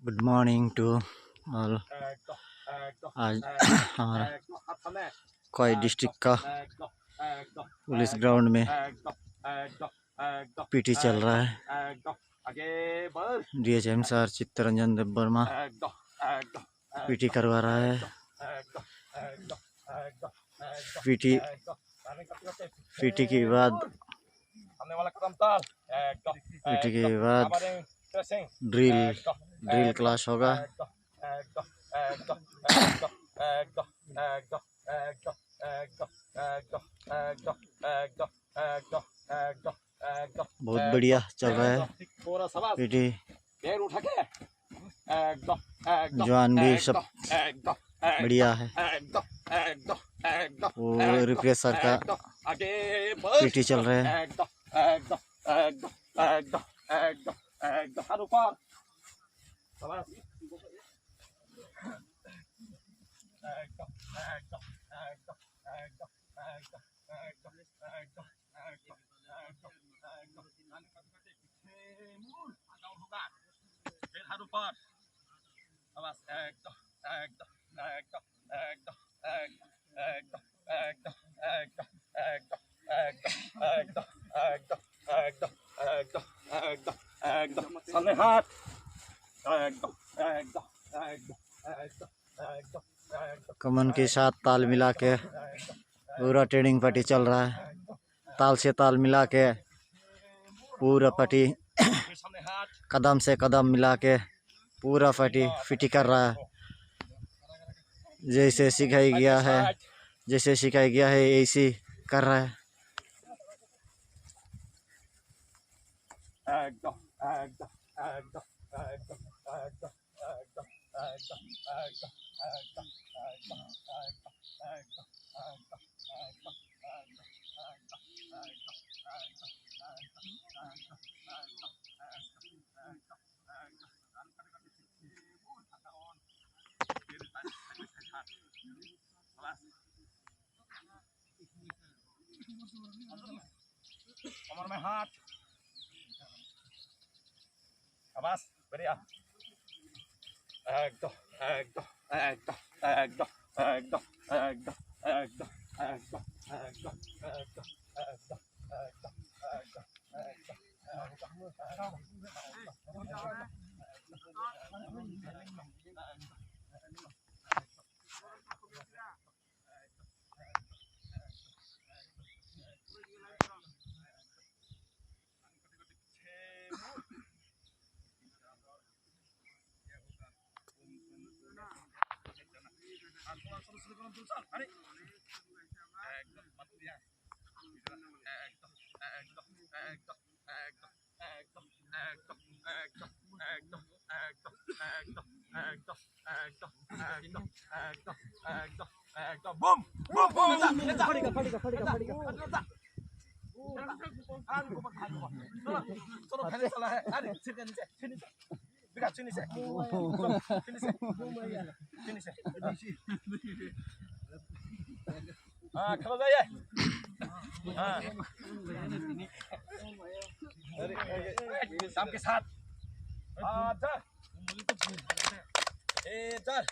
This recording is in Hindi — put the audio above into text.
Good morning to all. आज हमारा कोई डिस्ट्रिक्ट का पुलिस ग्राउंड में पीटी चल रहा है। DHM sir Chittaranjan Debbarma PT करवा रहा है। पीटी के बाद ड्रिल क्लास होगा। बहुत बढ़िया चल रहा है पीटी। जवान भी सब बढ़िया है। वो रिप्रेसर का पीटी चल रहा है। कमन के साथ ताल मिला के पूरा ट्रेनिंग पार्टी चल रहा है। ताल से ताल मिला के पूरा पार्टी कदम से कदम मिला के पूरा पीटी कर रहा है। जैसे सिखाया गया है ऐसे कर रहा है। कमर में हाथ, आवाज बढ़िया। एकदम एकदम एकदम एकदम एकदम एकदम एकदम एकदम एकदम boom boom boom खड़ा जाइए। शाम के साथ एकदम